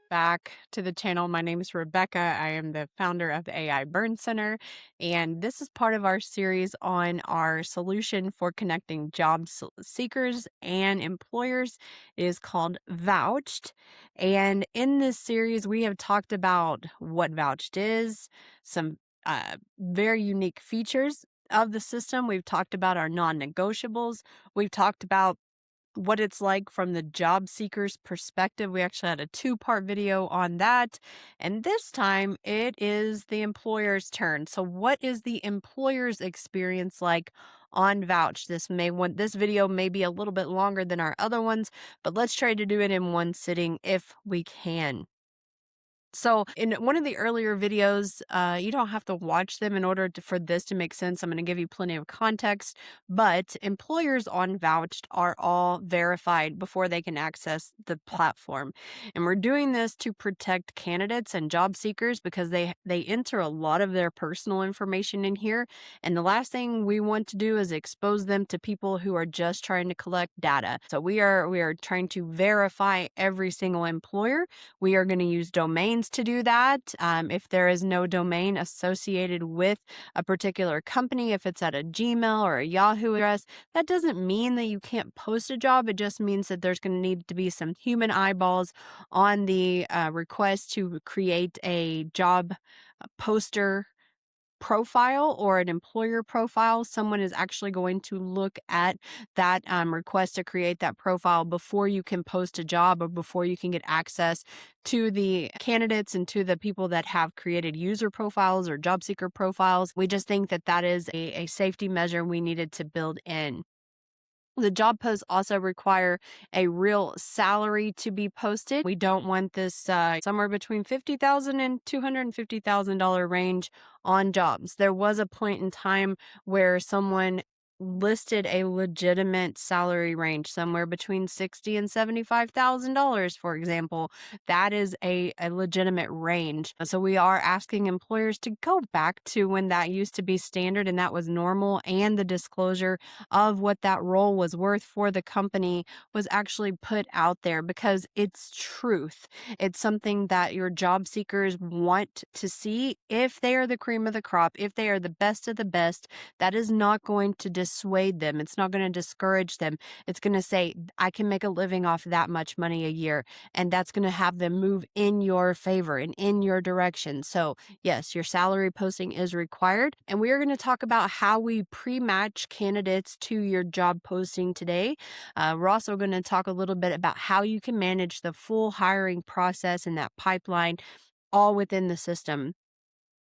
back to the channel. My name is Rebecca. I am the founder of the AI Burn Center, and this is part of our series on our solution for connecting seekers and employers. It is called Vouched. And in this series, we have talked about what Vouched is, some very unique features of the system. We've talked about our non negotiables. We've talked about what it's like from the job seeker's perspective. We actually had a two-part video on that. And this time it is the employer's turn. So what is the employer's experience like on Vouch? This video may be a little bit longer than our other ones, but let's try to do it in one sitting if we can. So in one of the earlier videos, you don't have to watch them in order for this to make sense. I'm going to give you plenty of context, but employers on Vouched are all verified before they can access the platform. And we're doing this to protect candidates and job seekers because they enter a lot of their personal information in here. And the last thing we want to do is expose them to people who are just trying to collect data. So we are trying to verify every single employer. We are going to use domains to do that. If there is no domain associated with a particular company, if it's at a Gmail or a Yahoo address, that doesn't mean that you can't post a job. It just means that there's going to need to be some human eyeballs on the request to create a job poster profile or an employer profile. Someone is actually going to look at that request to create that profile before you can post a job or before you can get access to the candidates and to the people that have created user profiles or job seeker profiles. We just think that that is a safety measure we needed to build in. The job posts also require a real salary to be posted. We don't want this somewhere between $50,000 and $250,000 range on jobs. There was a point in time where someone listed a legitimate salary range somewhere between $60,000 and $75,000, for example. That is a legitimate range. So we are asking employers to go back to when that used to be standard and that was normal, and the disclosure of what that role was worth for the company was actually put out there because it's truth. It's something that your job seekers want to see. If they are the cream of the crop, if they are the best of the best, that is not going to dissuade them. It's not going to discourage them. It's going to say, I can make a living off that much money a year. And that's going to have them move in your favor and in your direction. So yes, your salary posting is required. And we are going to talk about how we pre-match candidates to your job posting today. We're also going to talk a little bit about how you can manage the full hiring process and that pipeline all within the system.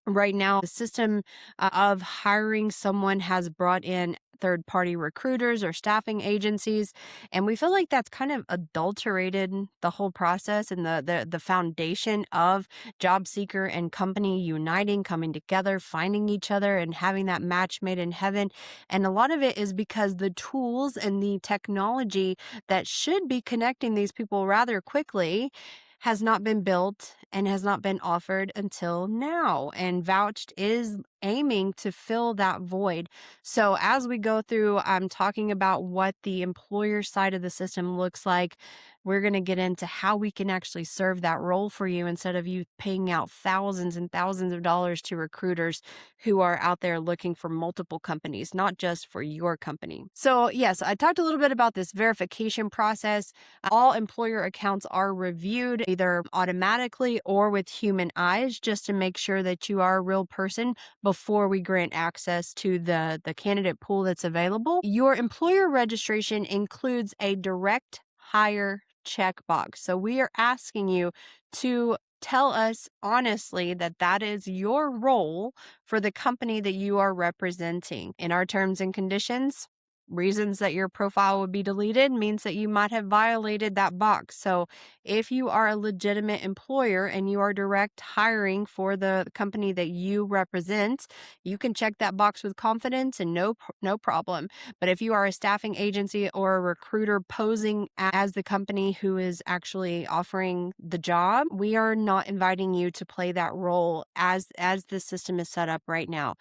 Right now, the system of hiring someone has brought in third-party recruiters or staffing agencies, and we feel like that's kind of adulterated the whole process and the foundation of job seeker and company uniting, coming together, finding each other, and having that match made in heaven. And a lot of it is because the tools and the technology that should be connecting these people rather quickly has not been built and has not been offered until now. And Vouched is aiming to fill that void. So as we go through, I'm talking about what the employer side of the system looks like. We're going to get into how we can actually serve that role for you instead of you paying out thousands and thousands of dollars to recruiters who are out there looking for multiple companies, not just for your company. So yes, I talked a little bit about this verification process. All employer accounts are reviewed either automatically or with human eyes just to make sure that you are a real person before we grant access to the candidate pool that's available. Your employer registration includes a direct hire checkbox. So we are asking you to tell us honestly that that is your role for the company that you are representing. In our terms and conditions, reasons that your profile would be deleted means that you might have violated that box. So if you are a legitimate employer and you are direct hiring for the company that you represent, you can check that box with confidence and no problem. But if you are a staffing agency or a recruiter posing as the company who is actually offering the job, we are not inviting you to play that role as the system is set up right now.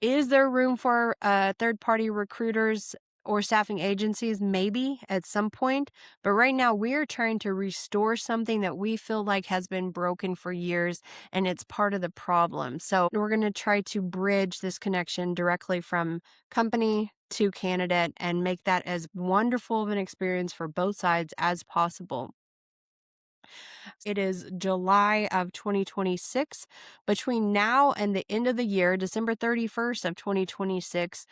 Is there room for third-party recruiters or staffing agencies, maybe at some point. But right now, we're trying to restore something that we feel like has been broken for years, and it's part of the problem. So we're going to try to bridge this connection directly from company to candidate and make that as wonderful of an experience for both sides as possible. It is July of 2026. Between now and the end of the year, December 31st of 2026,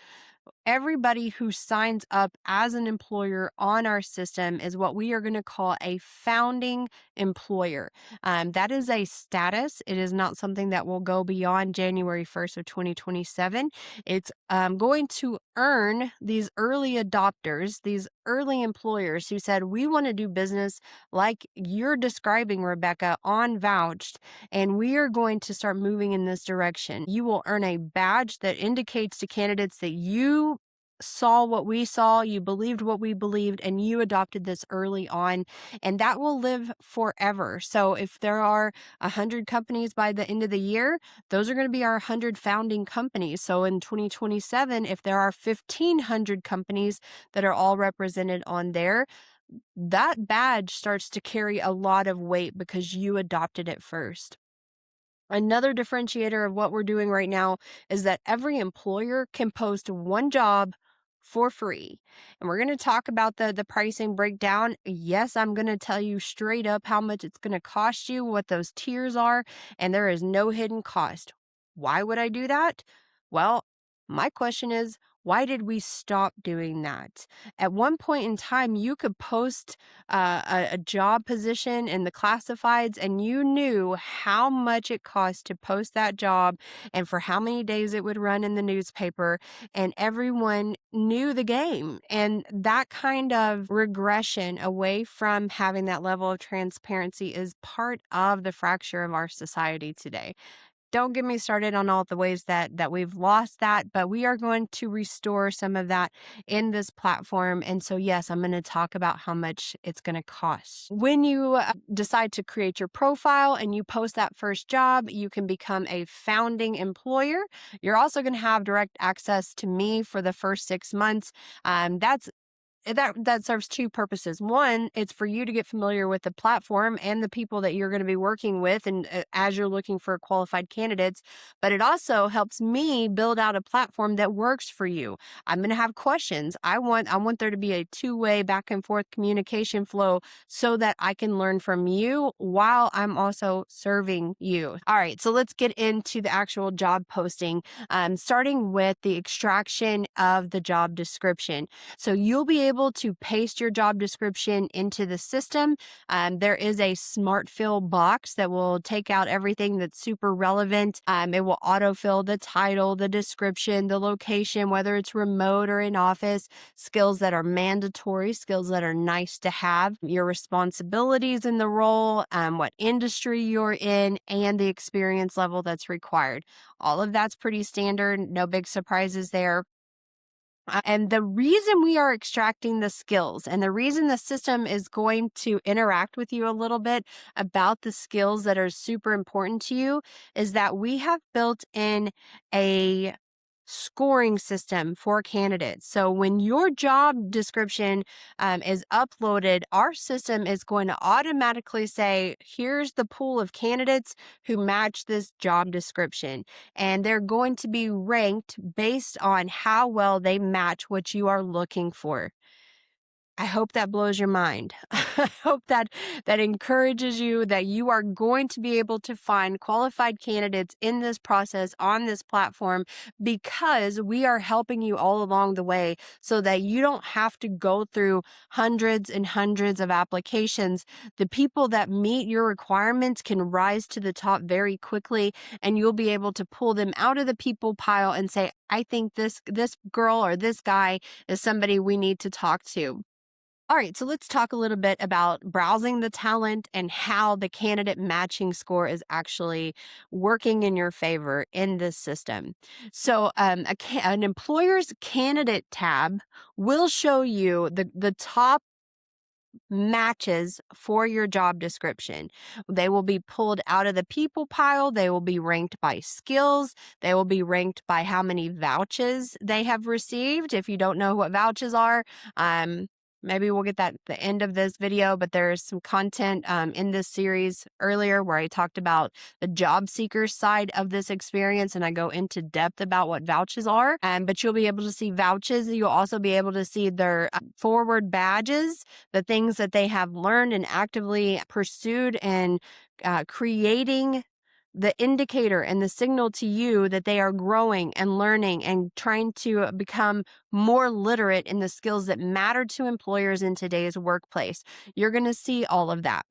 everybody who signs up as an employer on our system is what we are going to call a founding employer. That is a status. It is not something that will go beyond January 1st of 2027. It's going to earn these early adopters, these early employers who said, we want to do business like you're describing, Rebecca, on Vouched, and we are going to start moving in this direction. You will earn a badge that indicates to candidates that you saw what we saw, you believed what we believed, and you adopted this early on, and that will live forever. So if there are 100 companies by the end of the year, those are going to be our 100 founding companies. So in 2027, if there are 1,500 companies that are all represented on there, that badge starts to carry a lot of weight because you adopted it first. Another differentiator of what we're doing right now is that every employer can post one job for free. And we're going to talk about the pricing breakdown. Yes, I'm going to tell you straight up how much it's going to cost you, what those tiers are, and there is no hidden cost. Why would I do that? Well, my question is, why did we stop doing that? At one point in time, you could post a job position in the classifieds, and you knew how much it cost to post that job and for how many days it would run in the newspaper, and everyone knew the game. And that kind of regression away from having that level of transparency is part of the fracture of our society today. Don't get me started on all the ways that we've lost that, but we are going to restore some of that in this platform. And so, yes, I'm going to talk about how much it's going to cost. When you decide to create your profile and you post that first job, you can become a founding employer. You're also going to have direct access to me for the first 6 months. That serves two purposes. One, it's for you to get familiar with the platform and the people that you're going to be working with, and as you're looking for qualified candidates, but it also helps me build out a platform that works for you. I'm going to have questions. I want there to be a two-way back and forth communication flow so that I can learn from you while I'm also serving you. All right, so let's get into the actual job posting, starting with the extraction of the job description. So you'll be able to paste your job description into the system. There is a smart fill box that will take out everything that's super relevant. It will autofill the title, the description, the location, whether it's remote or in office, skills that are mandatory, skills that are nice to have, your responsibilities in the role, what industry you're in, and the experience level that's required. All of that's pretty standard, no big surprises there. And the reason we are extracting the skills and the reason the system is going to interact with you a little bit about the skills that are super important to you is that we have built in a scoring system for candidates. So when your job description is uploaded, our system is going to automatically say, here's the pool of candidates who match this job description. And they're going to be ranked based on how well they match what you are looking for. I hope that blows your mind. I hope that encourages you that you are going to be able to find qualified candidates in this process on this platform because we are helping you all along the way so that you don't have to go through hundreds and hundreds of applications. The people that meet your requirements can rise to the top very quickly, and you'll be able to pull them out of the people pile and say, I think this girl or this guy is somebody we need to talk to. All right, so let's talk a little bit about browsing the talent and how the candidate matching score is actually working in your favor in this system. So, an employer's candidate tab will show you the top matches for your job description. They will be pulled out of the people pile. They will be ranked by skills. They will be ranked by how many vouches they have received. If you don't know what vouches are, maybe we'll get that at the end of this video, but there's some content in this series earlier where I talked about the job seeker side of this experience, and I go into depth about what vouches are. But you'll be able to see vouches. You'll also be able to see their forward badges, the things that they have learned and actively pursued, and creating the indicator and the signal to you that they are growing and learning and trying to become more literate in the skills that matter to employers in today's workplace. You're going to see all of that.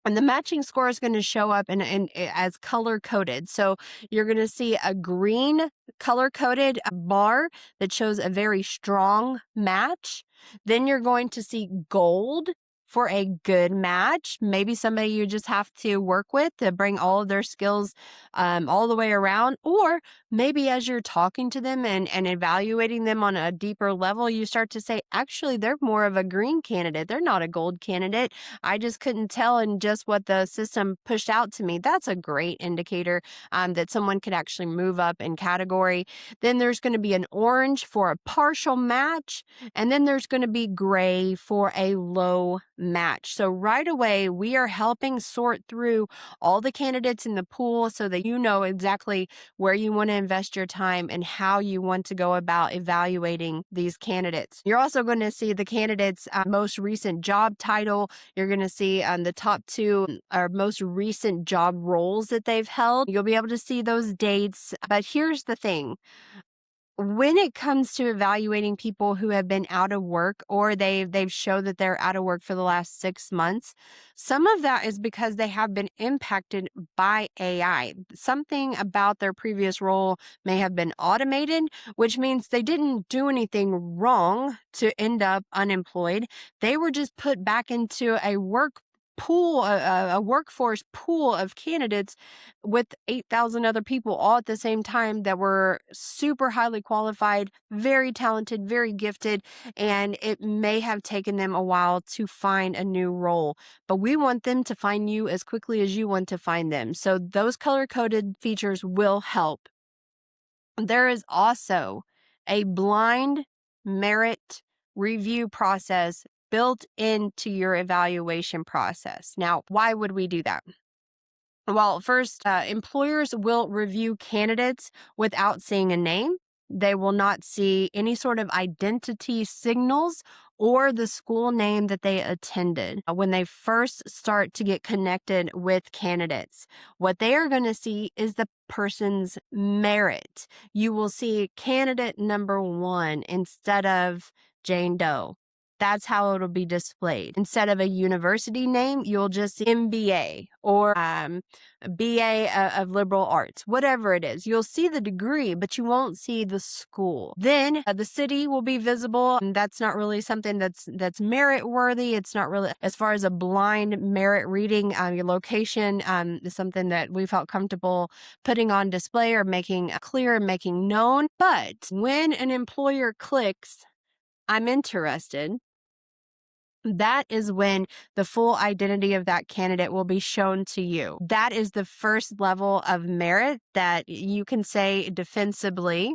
And the matching score is going to show up in as color coded. So you're going to see a green color coded bar that shows a very strong match. Then you're going to see gold for a good match. Maybe somebody you just have to work with to bring all of their skills all the way around. Or maybe as you're talking to them and evaluating them on a deeper level, you start to say, actually, they're more of a green candidate. They're not a gold candidate. I just couldn't tell in just what the system pushed out to me. That's a great indicator that someone could actually move up in category. Then there's going to be an orange for a partial match. And then there's going to be gray for a low match. So right away, we are helping sort through all the candidates in the pool so that you know exactly where you want to invest your time and how you want to go about evaluating these candidates. You're also going to see the candidates' most recent job title. You're going to see the top two or most recent job roles that they've held. You'll be able to see those dates. But here's the thing. When it comes to evaluating people who have been out of work or they've showed that they're out of work for the last 6 months, some of that is because they have been impacted by AI. Something about their previous role may have been automated, which means they didn't do anything wrong to end up unemployed. They were just put back into a workforce pool of candidates with 8,000 other people all at the same time that were super highly qualified, very talented, very gifted, and it may have taken them a while to find a new role. But we want them to find you as quickly as you want to find them. So those color-coded features will help. There is also a blind merit review process built into your evaluation process. Now, why would we do that? Well, first, employers will review candidates without seeing a name. They will not see any sort of identity signals or the school name that they attended when they first start to get connected with candidates. What they are going to see is the person's merit. You will see candidate number 1 instead of Jane Doe. That's how it'll be displayed. Instead of a university name, you'll just see MBA or BA of liberal arts, whatever it is. You'll see the degree, but you won't see the school. Then the city will be visible. And that's not really something that's merit worthy. It's not really, as far as a blind merit reading, your location is something that we felt comfortable putting on display or making clear and making known. But when an employer clicks, I'm interested, that is when the full identity of that candidate will be shown to you. That is the first level of merit that you can say defensively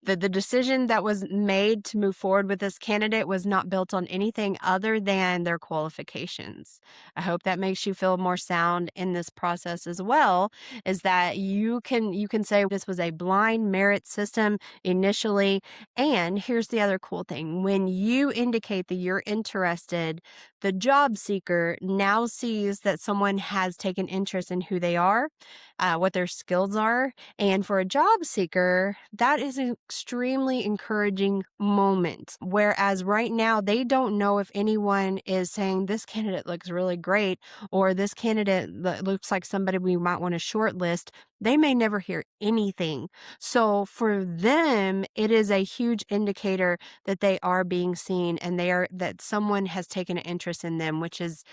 that the decision that was made to move forward with this candidate was not built on anything other than their qualifications. I hope that makes you feel more sound in this process as well, is that you can say this was a blind merit system initially. And here's the other cool thing. When you indicate that you're interested, the job seeker now sees that someone has taken interest in who they are, what their skills are. And for a job seeker, that is an extremely encouraging moment. Whereas right now, they don't know if anyone is saying this candidate looks really great or this candidate looks like somebody we might want to shortlist. They may never hear anything. So for them, it is a huge indicator that they are being seen and that someone has taken an interest in them, which is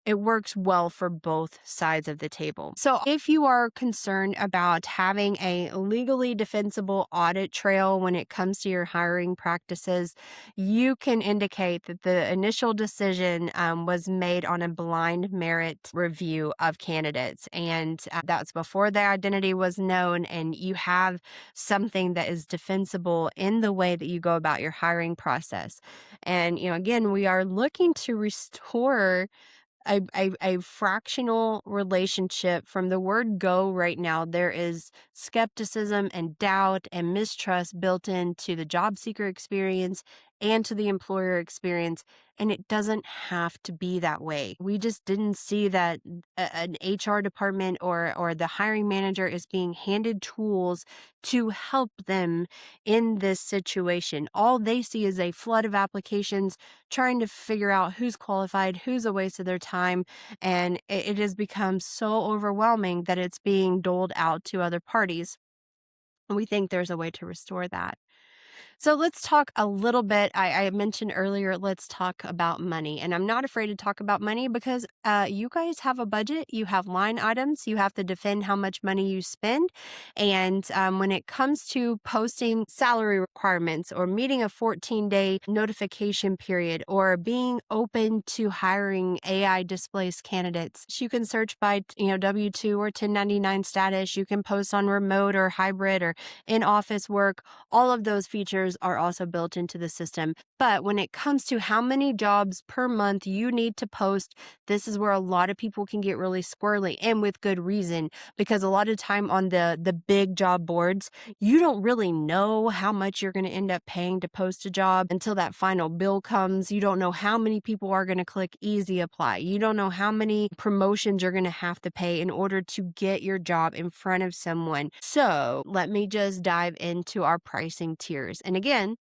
It works well for both sides of the table. So, if you are concerned about having a legally defensible audit trail when it comes to your hiring practices, you can indicate that the initial decision was made on a blind merit review of candidates. And that's before their identity was known, and you have something that is defensible in the way that you go about your hiring process. And, again, we are looking to restore a fractional relationship. From the word go right now, there is skepticism and doubt and mistrust built into the job seeker experience and to the employer experience. And it doesn't have to be that way. We just didn't see that an HR department or the hiring manager is being handed tools to help them in this situation. All they see is a flood of applications trying to figure out who's qualified, who's a waste of their time. And it has become so overwhelming that it's being doled out to other parties. We think there's a way to restore that. So let's talk a little bit. I mentioned earlier, let's talk about money. And I'm not afraid to talk about money because you guys have a budget, you have line items, you have to defend how much money you spend. And when it comes to posting salary requirements or meeting a 14-day notification period or being open to hiring AI displaced candidates, you can search by W-2 or 1099 status. You can post on remote or hybrid or in office work. All of those features are also built into the system. But when it comes to how many jobs per month you need to post, this is where a lot of people can get really squirrely, and with good reason, because a lot of time on the big job boards, you don't really know how much you're going to end up paying to post a job until that final bill comes. You don't know how many people are going to click easy apply. You don't know how many promotions you're going to have to pay in order to get your job in front of someone. So let me just dive into our pricing tiers. And again,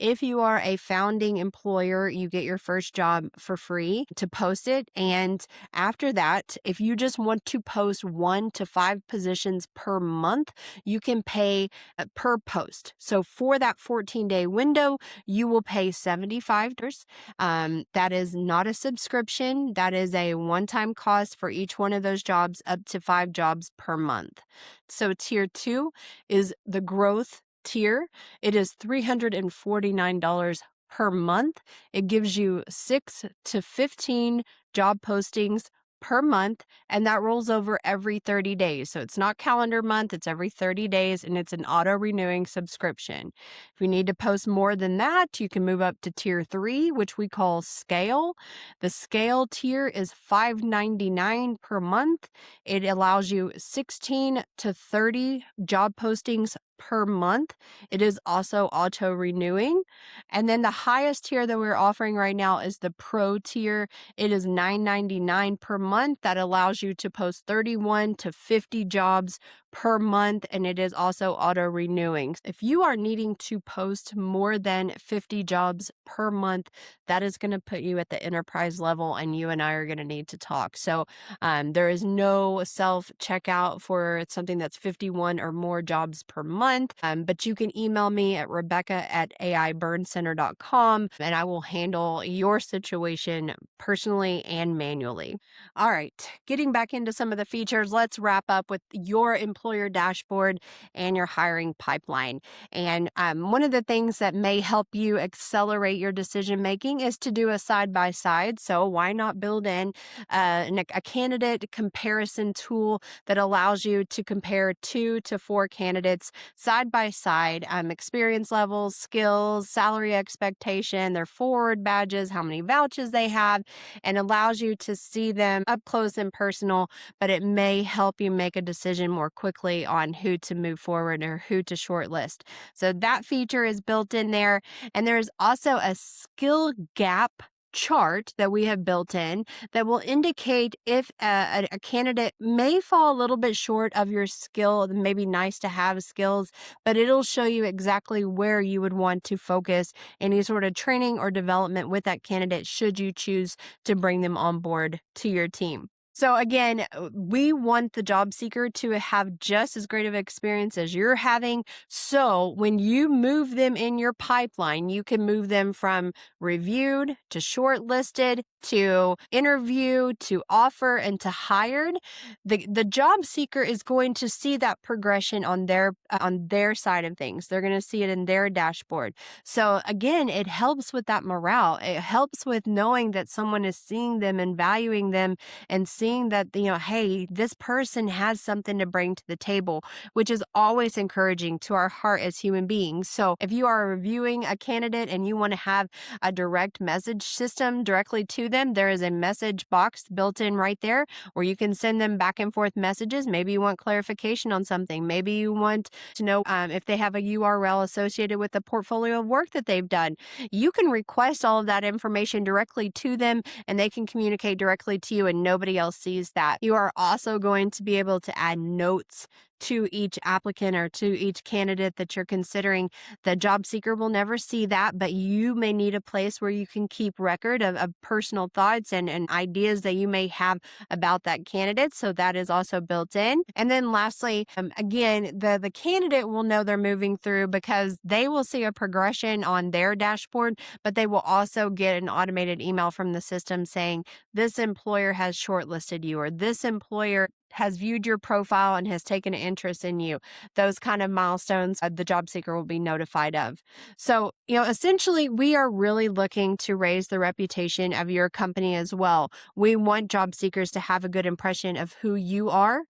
if you are a founding employer, you get your first job for free to post it. And after that, if you just want to post 1 to 5 positions per month, you can pay per post. So for that 14-day window, you will pay $75. That is not a subscription. That is a one-time cost for each one of those jobs, up to 5 jobs per month. So tier 2 is the growth tier. It is $349 per month. It gives you 6 to 15 job postings per month, and that rolls over every 30 days. So it's not calendar month, it's every 30 days, and it's an auto-renewing subscription. If you need to post more than that, you can move up to tier 3, which we call scale. The scale tier is $599 per month. It allows you 16 to 30 job postings per month. It is also auto renewing. And then the highest tier that we're offering right now is the pro tier. It is $9.99 per month. That allows you to post 31 to 50 jobs per month, and it is also auto renewing. If you are needing to post more than 50 jobs per month, that is going to put you at the enterprise level, and you and I are going to need to talk. So there is no self checkout for something that's 51 or more jobs per month, but you can email me at rebecca@aiburncenter.com, and I will handle your situation personally and manually. All right, getting back into some of the features, let's wrap up with your employer dashboard and your hiring pipeline. And one of the things that may help you accelerate your decision making is to do a side by side. So why not build in a candidate comparison tool that allows you to compare 2 to 4 candidates side by side, experience levels, skills, salary expectation, their forward badges, how many vouches they have, and allows you to see them up close and personal, but it may help you make a decision more quickly on who to move forward or who to shortlist. So that feature is built in there. And there's also a skill gap chart that we have built in that will indicate if a candidate may fall a little bit short of your skill, maybe nice to have skills, but it'll show you exactly where you would want to focus any sort of training or development with that candidate should you choose to bring them on board to your team. So again, we want the job seeker to have just as great of an experience as you're having. So when you move them in your pipeline, you can move them from reviewed to shortlisted to interview to offer and to hired. The job seeker is going to see that progression on their side of things. They're going to see it in their dashboard. So again, it helps with that morale. It helps with knowing that someone is seeing them and valuing them and seeing that, hey, this person has something to bring to the table, which is always encouraging to our heart as human beings. So if you are reviewing a candidate and you want to have a direct message system directly to them, there is a message box built in right there where you can send them back and forth messages. Maybe you want clarification on something. Maybe you want to know if they have a URL associated with the portfolio of work that they've done. You can request all of that information directly to them and they can communicate directly to you and nobody else sees that. You are also going to be able to add notes to each applicant or to each candidate that you're considering. The job seeker will never see that, but you may need a place where you can keep record of personal thoughts and ideas that you may have about that candidate. So that is also built in. And then lastly, again, the candidate will know they're moving through because they will see a progression on their dashboard, but they will also get an automated email from the system saying, this employer has shortlisted you, or this employer has viewed your profile and has taken an interest in you. Those kind of milestones the job seeker will be notified of. So, essentially, we are really looking to raise the reputation of your company as well. We want job seekers to have a good impression of who you are.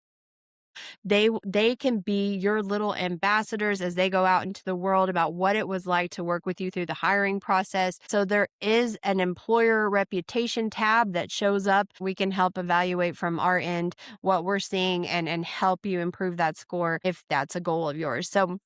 They can be your little ambassadors as they go out into the world about what it was like to work with you through the hiring process. So there is an employer reputation tab that shows up. We can help evaluate from our end what we're seeing and help you improve that score if that's a goal of yours. So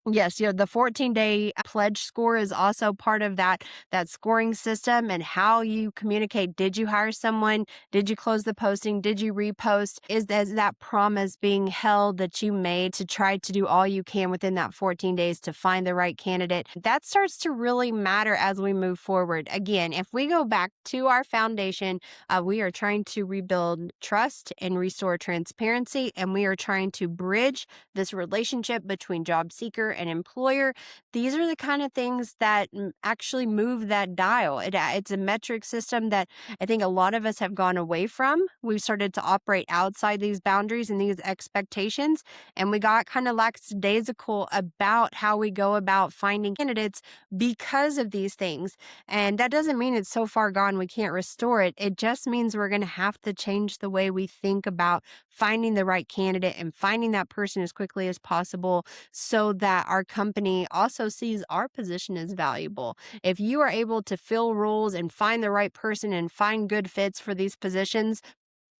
yes, the 14-day pledge score is also part of that scoring system and how you communicate. Did you hire someone? Did you close the posting? Did you repost? Is that promise being held that you made to try to do all you can within that 14 days to find the right candidate? That starts to really matter as we move forward. Again, if we go back to our foundation, we are trying to rebuild trust and restore transparency, and we are trying to bridge this relationship between job seeker and employer. These are the kind of things that actually move that dial. It's a metric system that I think a lot of us have gone away from. We've started to operate outside these boundaries and these expectations, and we got kind of lackadaisical about how we go about finding candidates because of these things. And that doesn't mean it's so far gone we can't restore it. It just means we're going to have to change the way we think about finding the right candidate and finding that person as quickly as possible so that our company also sees our position as valuable. If you are able to fill roles and find the right person and find good fits for these positions,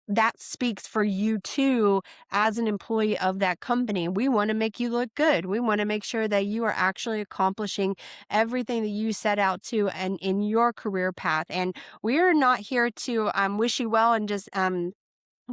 that speaks for you too as an employee of that company. We want to make you look good. We want to make sure that you are actually accomplishing everything that you set out to and in your career path. And we are not here to wish you well and just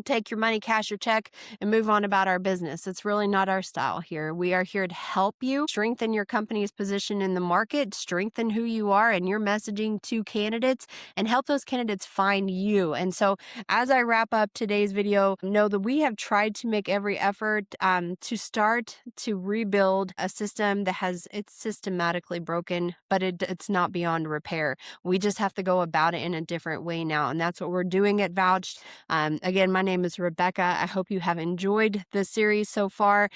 take your money, cash your check, and move on about our business. It's really not our style here. We are here to help you strengthen your company's position in the market, strengthen who you are and your messaging to candidates, and help those candidates find you. And so, as I wrap up today's video, know that we have tried to make every effort to start to rebuild a system that it's systematically broken, but it's not beyond repair. We just have to go about it in a different way now, and that's what we're doing at Vouched. Again, my name is Rebecca. I hope you have enjoyed the series so far.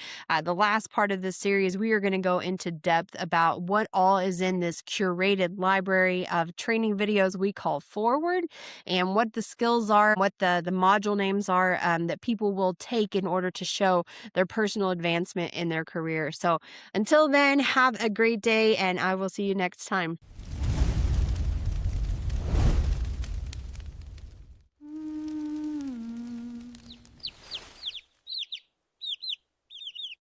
The last part of this series, we are going to go into depth about what all is in this curated library of training videos we call Forward, and what the skills are, what the module names are that people will take in order to show their personal advancement in their career. So until then, have a great day, and I will see you next time.